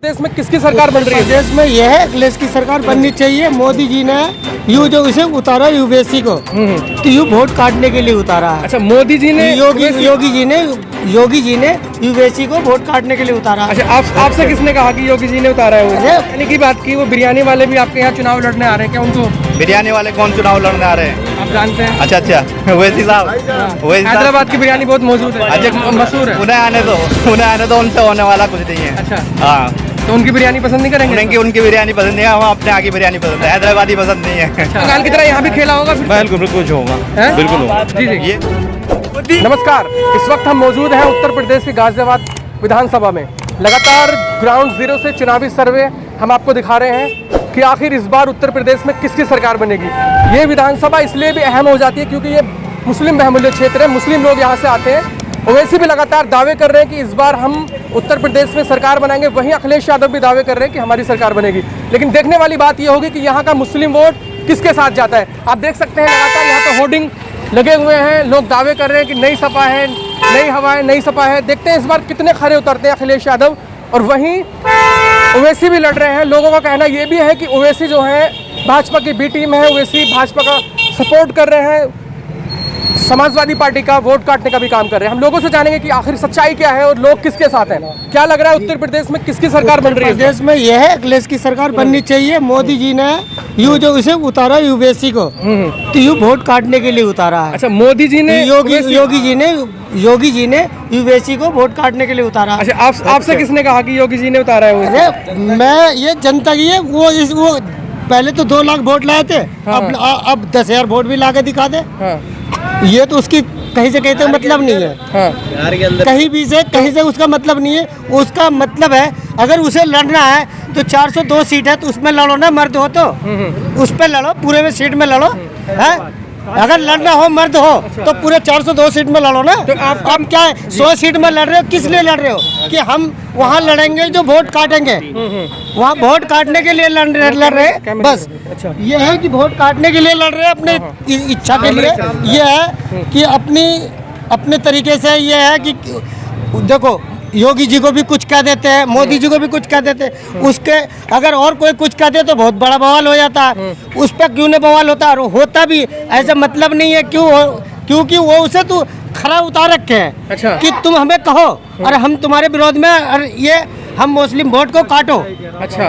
देश में किसकी सरकार बन रही है? देश में यह है अखिलेश की सरकार बननी चाहिए। मोदी जी ने यू जो इसे उतारा यूवेसी को, तो यू वोट काटने के लिए उतारा है। अच्छा, मोदी जी ने योगी जी ने यूवेसी को वोट काटने के लिए उतारा। अच्छा, आपसे किसने कहा कि योगी जी ने उतारा है? वो बिरयानी की बात की, वो बिरयानी वाले भी आपके यहाँ चुनाव लड़ने आ रहे हैं क्या? उनको बिरयानी वाले कौन चुनाव लड़ने आ रहे हैं? आप जानते हैं? अच्छा ओवैसी साहब, हैदराबाद की बिरयानी बहुत मौजूद है, अच्छा मशहूर है। उन्हें आने दो, उनसे होने वाला कुछ नहीं है। अच्छा, हाँ, तो उनकी बिरयानी पसंद नहीं करेंगे? उनकी बिरयानी पसंद नहीं है, हम अपने आगे बिरयानी पसंद है, हैदराबादी पसंद नहीं है। बंगाल की तरह यहाँ भी खेला होगा? बिल्कुल कुछ होगा, बिल्कुल होगा। जी। नमस्कार, इस वक्त हम मौजूद हैं उत्तर प्रदेश के गाजियाबाद विधानसभा में। लगातार ग्राउंड जीरो से चुनावी सर्वे हम आपको दिखा रहे हैं कि आखिर इस बार उत्तर प्रदेश में किसकी सरकार बनेगी। ये विधानसभा इसलिए भी अहम हो जाती है क्योंकि ये मुस्लिम बहुमूल्य क्षेत्र है, मुस्लिम लोग यहाँ से आते हैं। ओवैसी भी लगातार दावे कर रहे हैं कि इस बार हम उत्तर प्रदेश में सरकार बनाएंगे, वहीं अखिलेश यादव भी दावे कर रहे हैं कि हमारी सरकार बनेगी। लेकिन देखने वाली बात यह होगी कि यहाँ का मुस्लिम वोट किसके साथ जाता है। आप देख सकते हैं लगातार यहाँ पर होर्डिंग लगे हुए हैं, लोग दावे कर रहे हैं कि नई सपा है, नई हवा है, नई सपा है। देखते हैं इस बार कितने खरे उतरते हैं अखिलेश यादव। और वहीं ओवैसी भी लड़ रहे हैं। लोगों का कहना ये भी है कि ओवैसी जो है भाजपा की बी टीम है, ओवैसी भाजपा का सपोर्ट कर रहे हैं, समाजवादी पार्टी का वोट काटने का भी काम कर रहे हैं। हम लोगों से जानेंगे कि आखिर सच्चाई क्या है और लोग किसके साथ हैं। क्या लग रहा है उत्तर प्रदेश में किसकी सरकार बन रही है? देश में यह है अखिलेश की सरकार बननी चाहिए। मोदी जी ने यू जो इसे उतारा यूवेसी को, तो यू वोट काटने के लिए उतारा है। अच्छा, मोदी जी ने योगी जी ने यूवेसी को वोट काटने के लिए उतारा। अच्छा, आपसे किसने कहा कि योगी जी ने उतारा है? अरे मैं ये जनता की है, वो पहले तो 2 लाख वोट लाए थे, अब 10,000 वोट भी ला के दिखा दे। ये तो उसकी कहीं से कहते मतलब नहीं है। कहीं से उसका मतलब नहीं है। उसका मतलब है अगर उसे लड़ना है तो 402 सीट है तो उसमें लड़ो ना, मर्द हो तो उस पर लड़ो, पूरे में सीट में लड़ो है। अगर लड़ना हो मर्द हो तो पूरे 402 सीट में लड़ो ना। तो आप क्या है 100 सीट में लड़ रहे हो? किस लिए लड़ रहे हो? कि हम वहाँ लड़ेंगे जो वोट काटेंगे, वहाँ वोट काटने के लिए लड़ रहे हैं बस। अच्छा, ये है कि वोट काटने के लिए लड़ रहे हैं अपने इच्छा के लिए। ये है कि अपने तरीके से ये है कि देखो योगी जी को भी कुछ कह देते हैं, मोदी जी को भी कुछ कह देते हैं। उसके अगर और कोई कुछ कह दे तो बहुत बड़ा बवाल हो जाता है। उस पर क्यों नहीं बवाल होता? और होता भी ऐसा मतलब नहीं है। क्योंकि वो उसे तो खरा उतार रखे हैं। अच्छा, कि तुम हमें कहो और हम तुम्हारे विरोध में, और ये हम मुस्लिम वोट को काटो। अच्छा,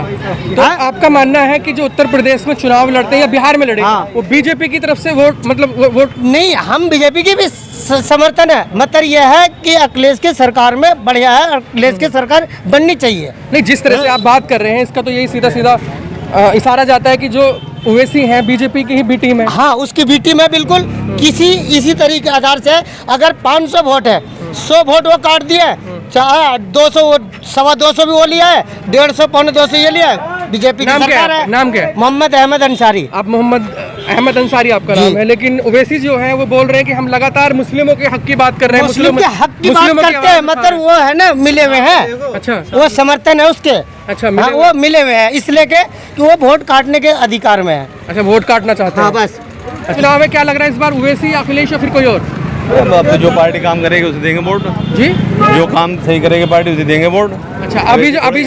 तो आपका मानना है कि जो उत्तर प्रदेश में चुनाव लड़ते हैं या बिहार में लड़े, वो बीजेपी की तरफ से वोट वोट नहीं, हम बीजेपी की भी समर्थन है। मतलब यह है कि अखिलेश की सरकार में बढ़िया है, अखिलेश की सरकार बननी चाहिए। नहीं, जिस तरह से आप बात कर रहे हैं इसका तो यही सीधा सीधा इशारा जाता है कि जो ओवैसी हैं बीजेपी की ही बी टीम है। हाँ, उसकी बी टीम है बिल्कुल। इसी तरीके आधार से अगर 500 वोट है, 100 वोट वो काट दिए, चाहे 200 सवा 200 भी वो लिया है, 150 पौने 200 ये लिया है। बीजेपी की सरकार है। नाम क्या है? मोहम्मद अहमद अंसारी। आप मोहम्मद अहमद अंसारी आपका नाम है, लेकिन ओवैसी जो है वो बोल रहे हैं कि हम लगातार मुस्लिमों के हक की बात कर रहे हैं। मुस्लिम के हक की बात करते हैं, मतलब वो है ना मिले हुए हैं। अच्छा, वो समर्थन है उसके। अच्छा, वो मिले हुए हैं इसलिए कि वो वोट काटने के अधिकार में है। अच्छा, वोट काटना चाहते हैं। हाँ, बस। चुनाव में क्या लग रहा है इस बार, ओवैसी, अखिलेश या फिर कोई और? अब तो जो पार्टी काम करेगी उसे देंगे वोट जी। जो काम सही करेगी पार्टी उसे देंगे वोट। अच्छा, अभी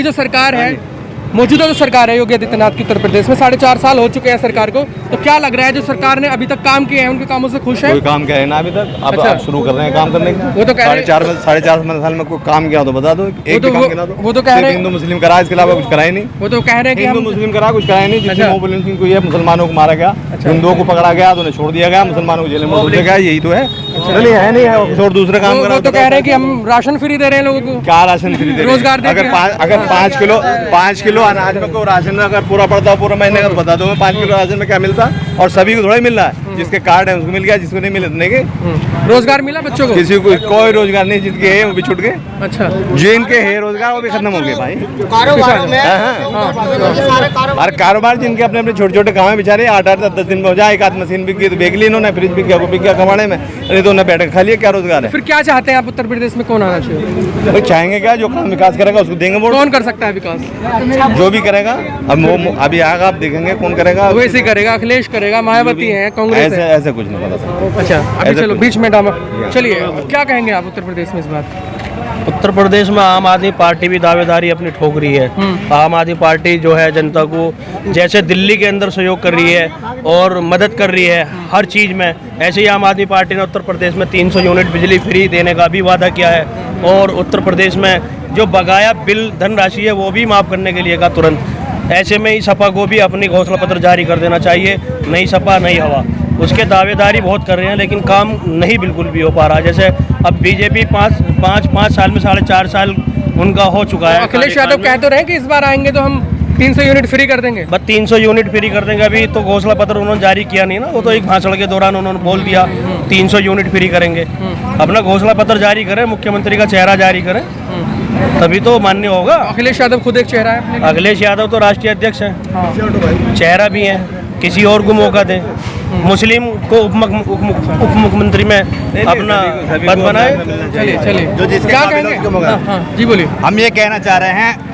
जो सरकार है मौजूदा जो सरकार है योगी आदित्यनाथ की उत्तर प्रदेश में 4.5 साल हो चुके हैं सरकार को, तो क्या लग रहा है जो सरकार ने अभी तक काम किए हैं उनके कामों से खुश है? कोई काम किया है ना अभी तक? अब अच्छा, शुरू कर रहे हैं काम करने का। वो तो कह रहे हैं 4.5 साल में कोई काम किया तो बता दो, एक भी काम गिना दो। वो तो कह रहे हैं हिंदू मुस्लिम करा, इसके अलावा कुछ करा ही नहीं। वो तो कह रहे हैं कि हिंदू मुस्लिम करा, कुछ कराया नहीं। जिसमें मुस्लिम को ये मुसलमानों को मारा गया, हिंदुओं को पकड़ा गया तो उन्हें छोड़ दिया गया, मुसलमानों को जेल में डाल दिया गया, यही तो है। चलिए है नहीं है और दूसरे काम करा। वो तो कह रहे हैं कि हम राशन फ्री दे रहे हैं लोगों को। क्या राशन फ्री दे रहे हैं? रोजगार दे रहे हैं। अगर 5 किलो अनाज में को राशन अगर पूरा पड़ता पूरा महीने का बता दो मैं 5 किलो राशन में क्या मिलता, और सभी को थोड़ा ही मिल रहा है। जिसके कार्ड है उसको मिल गया, जिसको नहीं मिले नहीं। रोजगार मिला बच्चों को? किसी को कोई रोजगार नहीं, जिनके है वो भी छूट गए। अच्छा, जिनके है रोजगार वो भी खत्म हो गए भाई। कारोबार में और कारोबार जिनके अपने अपने छोटे छोटे काम है बेचारे 8-8 10 दिन में हो जाए। एक आध मशीन बिक गई तो बेच ली इन्होंने, फ्रिज बिक गया कमाने में, नहीं तो उन्हें बैठ खा लिया। क्या रोजगार है? फिर क्या चाहते हैं आप उत्तर प्रदेश में कौन आना चाहिए? तो चाहेंगे क्या, जो काम विकास करेगा उसको देंगे वोट। कौन कर सकता है विकास? जो भी करेगा। अब वो अभी आएगा, आप देखेंगे कौन करेगा। वैसे करेगा, अखिलेश करेगा, मायावती है, कांग्रेस है। ऐसे कुछ नहीं पता। अच्छा, अभी चलो बीच में डामा। चलिए, क्या कहेंगे आप उत्तर प्रदेश में इस बार? उत्तर प्रदेश में आम आदमी पार्टी भी दावेदारी अपनी ठोक रही है। आम आदमी पार्टी जो है जनता को जैसे दिल्ली के अंदर सहयोग कर रही है और मदद कर रही है हर चीज़ में, ऐसे ही आम आदमी पार्टी ने उत्तर प्रदेश में 300 यूनिट बिजली फ्री देने का भी वादा किया है और उत्तर प्रदेश में जो बकाया बिल धनराशि है वो भी माफ़ करने के लिए कहा तुरंत। ऐसे में ही सपा को भी अपनी घोषणा पत्र जारी कर देना चाहिए, नई सपा नई हवा। उसके दावेदारी बहुत कर रहे हैं लेकिन काम नहीं बिल्कुल भी हो पा रहा। जैसे अब बीजेपी पाँच साल में 4.5 साल उनका हो चुका है। अखिलेश यादव कह तो रहे हैं कि इस बार आएंगे तो हम 300 यूनिट फ्री कर देंगे। बस 300 यूनिट फ्री कर देंगे। अभी तो घोषणा पत्र उन्होंने जारी किया नहीं ना, वो तो एक भाषण के दौरान उन्होंने बोल दिया 300 यूनिट फ्री करेंगे। अपना घोषणा पत्र जारी करें, मुख्यमंत्री का चेहरा जारी करें, तभी तो मान्य होगा। अखिलेश यादव खुद एक चेहरा है अपने। अखिलेश यादव तो राष्ट्रीय अध्यक्ष हैं, चेहरा भी है, किसी और को मौका दें। मुस्लिम को उप मुख्यमंत्री में अपना पद बनाए। चलिए क्या कहेंगे? जी बोलिए। हम ये कहना चाह रहे हैं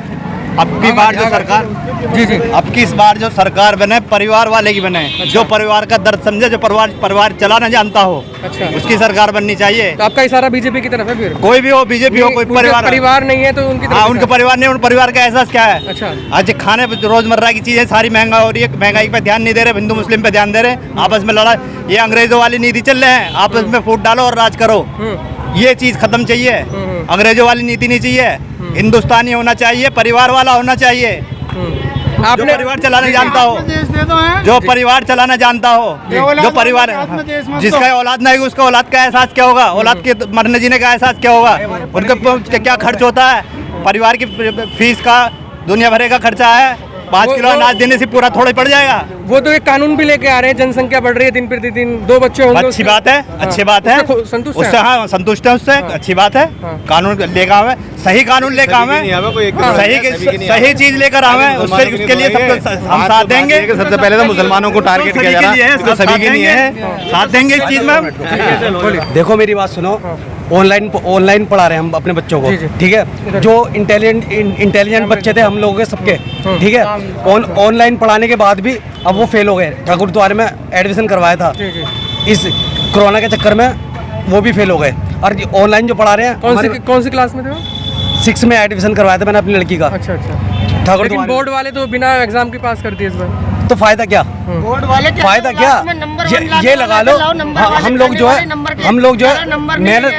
अब की बार जो सरकार जी अब की इस बार जो सरकार बने परिवार वाले की बने। जो परिवार का दर्द समझे, जो परिवार चलाना जानता हो, अच्छा, उसकी सरकार बननी चाहिए। तो आपका इशारा बीजेपी की तरफ है फिर? कोई भी हो, बीजेपी हो, कोई परिवार नहीं है तो उनकी तरफ। हाँ, उनका परिवार नहीं, उन परिवार का एहसास क्या है? अच्छा, आज खाने रोजमर्रा की चीजें सारी महंगा हो रही है, महंगाई पे ध्यान नहीं दे रहे, हिंदू मुस्लिम पे ध्यान दे रहे, आपस में लड़ा। ये अंग्रेजों वाली नीति चल रहे हैं, आपस में फूट डालो और राज करो। ये चीज खत्म चाहिए, अंग्रेजों वाली नीति नहीं चाहिए। हिंदुस्तानी होना चाहिए, परिवार वाला होना चाहिए, आपने परिवार चलाना जानता हो, जो परिवार चलाना जानता हो, जो परिवार जिसका औलाद नहीं उसका औलाद का एहसास क्या होगा, औलाद के मरने जीने का एहसास क्या होगा, उनका क्या खर्च होता है, परिवार की फीस का दुनिया भरे का खर्चा है। 5 किलो अनाज देने से पूरा थोड़ा पड़ जाएगा। वो तो एक कानून भी लेके आ रहे हैं, जनसंख्या बढ़ रही है दिन प्रतिदिन, 2 बच्चे होंगे। अच्छी बात है, अच्छी बात है, उससे हाँ संतुष्ट है, उससे अच्छी बात है। कानून लेकर आवे, सही कानून लेकर आवे, सही चीज लेकर आवे, उससे उसके लिए हम साथ देंगे। सबसे पहले तो मुसलमानों को टारगेट किया जा रहा है, सभी के लिए है, साथ देंगे इस चीज में। देखो मेरी बात सुनो, ऑनलाइन पढ़ा रहे हैं हम अपने बच्चों को, ठीक है। जो इंटेलिजेंट बच्चे थे हम लोगों के सबके, ठीक है, ऑनलाइन पढ़ाने के बाद भी अब वो फेल हो गए। ठाकुर द्वारे में एडमिशन करवाया था, इस कोरोना के चक्कर में वो भी फेल हो गए। और ऑनलाइन जो पढ़ा रहे हैं, कौन सी क्लास में थे? 6 में एडमिशन करवाया था मैंने अपनी लड़की का। अच्छा, लेकिन बोर्ड वाले तो बिना एग्जाम के पास कर दिए इस बार। तो फायदा क्या? बोर्ड वाले फायदा क्या? ये लगा लो, हम लोग जो है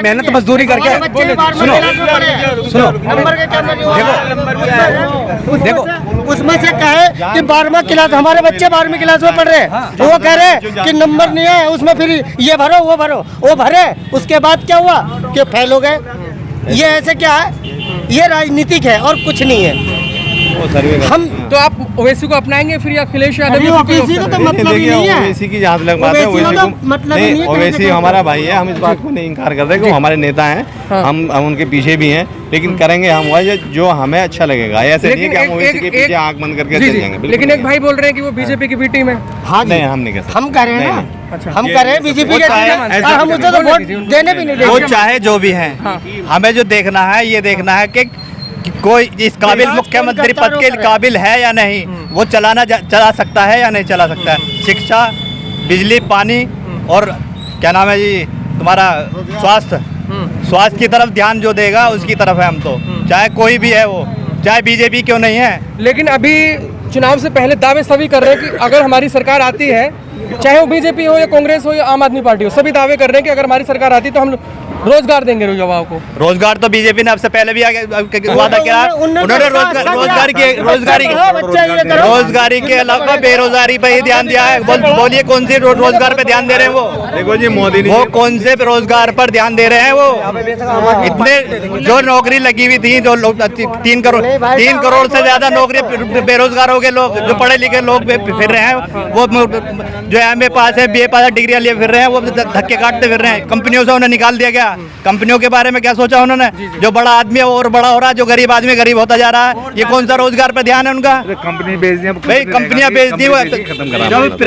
मेहनत मजदूरी करके, सुनो देखो उसमें से कहे कि 12वीं क्लास, हमारे बच्चे 12वीं क्लास में पढ़ रहे हैं, वो कह रहे कि नंबर नहीं है उसमें, फिर ये भरो वो भरो, वो भरे, उसके बाद क्या हुआ कि फेल हो गए। ये ऐसे क्या है? ये राजनीतिक है और कुछ नहीं है। हम तो आप ओवैसी को अपनाएंगे फिर या अखिलेश यादव? ओवैसी को तो मतलब ही नहीं है। ओवैसी की जहाँ तक बात है, ओवैसी हमारा भाई है, हम इस बात को नहीं इनकार करते कि वो हमारे नेता हैं, हम उनके पीछे भी हैं, लेकिन करेंगे हम वही जो हमें अच्छा लगेगा। ऐसे नहीं कि हम ओवैसी के पीछे आंख बंद करके चल जाएंगे। लेकिन एक भाई बोल रहे हैं कि वो बीजेपी की बी टीम है। हाँ नहीं, हम नहीं कहते, हम कह रहे हैं ना, हम कह रहे हैं बीजेपी के, हम उसे तो वोट देने भी नहीं वो देंगे। चाहे जो भी है, हमें जो देखना है ये देखना है कि कोई इस काबिल मुख्यमंत्री पद के काबिल है या नहीं, वो चला सकता है या नहीं चला सकता है। शिक्षा, बिजली, पानी और क्या नाम है जी तुम्हारा स्वास्थ्य की तरफ ध्यान जो देगा उसकी तरफ है हम तो, चाहे कोई भी है वो, चाहे बीजेपी क्यों नहीं है। लेकिन अभी चुनाव से पहले दावे सभी कर रहे हैं कि अगर हमारी सरकार आती है, चाहे वो बीजेपी हो या कांग्रेस हो या आम आदमी पार्टी हो, सभी दावे कर रहे हैं कि अगर हमारी सरकार आती है तो हम रोजगार देंगे युवाओं को। रोजगार तो बीजेपी ने आपसे पहले भी वादा किया, उन्होंने रोजगारी के अलावा बेरोजगारी पे ही ध्यान दिया है। बोलिए कौन सी रोजगार पे ध्यान दे रहे हैं वो? देखो जी, मोदी वो कौन से रोजगार पर ध्यान दे रहे हैं? वो इतने जो नौकरी लगी हुई थी, जो लोग 3 करोड़ से ज्यादा नौकरी बेरोजगार हो गए लोग, जो पढ़े लिखे लोग फिर रहे हैं, वो जो MA पास है, BA पास है, डिग्रियां लिए फिर रहे हैं, वो धक्के काटते फिर रहे हैं। कंपनियों से उन्हें निकाल दिया गया। कंपनियों के बारे में क्या सोचा उन्होंने? जो बड़ा आदमी है वो और बड़ा हो रहा है, जो गरीब आदमी गरीब होता जा रहा है। ये कौन सा रोजगार पर ध्यान है उनका? कंपनी बेच दी भाई, कंपनियां बेच दी, जब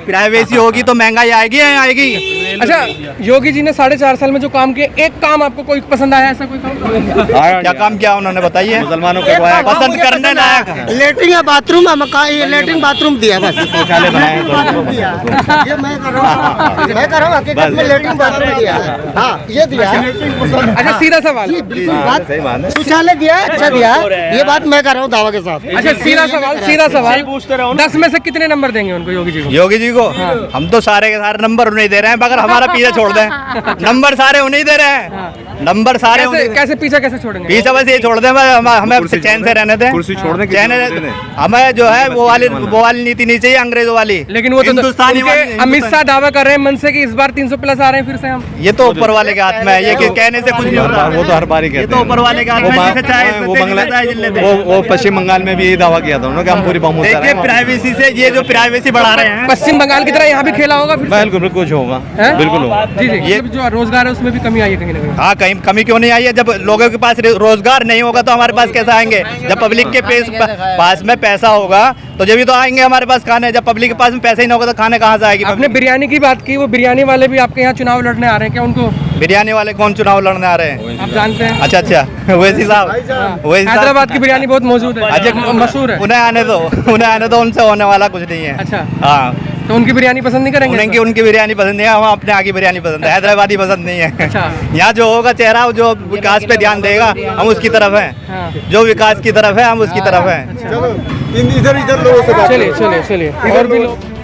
प्राइवेसी होगी तो महंगाई आएगी या आएगी? अच्छा, योगी जी ने 4.5 साल में जो काम किए, एक काम आपको कोई पसंद आया? ऐसा कोई काम? क्या काम किया उन्होंने बताइए? मुसलमानों को पसंद करने लायक लेटरिन या बाथरूम, लेटरिन बाथरूम दिया बस। शौचालय बनाए ये मैं कर रहा हूँ, हकीकत में लेटरिन बाथरूम दिया। हाँ, ये दिया। अच्छा सीधा सवाल, सही बात है। शौचालय दिया, अच्छा दिया, ये बात मैं कर रहा हूँ दावा के साथ। अच्छा सीधा सवाल 10 में से कितने नंबर देंगे उनको, योगी जी को? योगी जी को हम तो सारे के सारे नंबर उन्हें दे रहे हैं, मगर हमारा पीछा छोड़ दें। नंबर सारे उन्हें दे रहे हैं, नंबर सारे कैसे पीछा कैसे छोड़ेंगे? पीछा बस ये छोड़ दें, हमें चैन से रहने दें। कुर्सी छोड़ दें, चैन हमें जो है वो वाली नीति नहीं चाहिए, अंग्रेजों वाली। लेकिन वो तो हिंदुस्तानी उनके वाली- अमित शाह दावा कर रहे हैं मन से कि इस बार 300 प्लस आ रहे हैं फिर से हम। ये तो ऊपर वाले के हाथ में है, ये कहने से कुछ नहीं होता। वो तो हर बार ही कहते ये तो ऊपर वाले के हाथ में है, जिसे चाहे वो जिसे चाहे जिल लेते हैं। वो पश्चिम बंगाल में भी यही दावा किया था उन्होंने कि हम पूरी बहुमत से देखिए प्राइवेसी से, ये जो प्राइवेसी बढ़ा रहे हैं, पश्चिम बंगाल की तरह यहाँ भी खेला होगा फिर से? बिल्कुल बिल्कुल कुछ होगा, हैं? बिल्कुल होगा। जी जी, ये- जो रोजगार है उसमें भी कमी आई है कहीं ना कहीं। हाँ कहीं कमी क्यों नहीं आई है? जब लोगों के पास रोजगार नहीं होगा तो हमारे पास कैसे आएंगे? जब पब्लिक के पास में पैसा होगा तो जब भी तो आएंगे हमारे पास खाने। जब पब्लिक के पास में पैसा ही नहीं होगा तो खाने कहाँ से आएगी? आपने बिरयानी की बात की, वो बिरयानी वाले भी आपके यहाँ चुनाव लड़ने आ रहे हैं क्या? उनको बिरयानी वाले कौन चुनाव लड़ने आ रहे हैं? आप जानते हैं? अच्छा अच्छा, वैसी साहब, वैसी साहब। हैदराबाद की बिरयानी बहुत मौजूद है, अच्छा मशहूर है। उन्हें आने दो, उनसे होने वाला कुछ नहीं है। अच्छा, हाँ, तो उनकी बिरयानी पसंद नहीं करेंगे? उनकी बिरयानी पसंद नहीं है, हम अपने यहाँ की बिरयानी पसंद है, हैदराबादी पसंद नहीं है। अच्छा। यहाँ जो होगा चेहरा, जो विकास पे ध्यान देगा हम उसकी तरफ हाँ। हैं, जो विकास की तरफ है हम उसकी तरफ हैं। चलिए चलिए चलिए, और भी लोग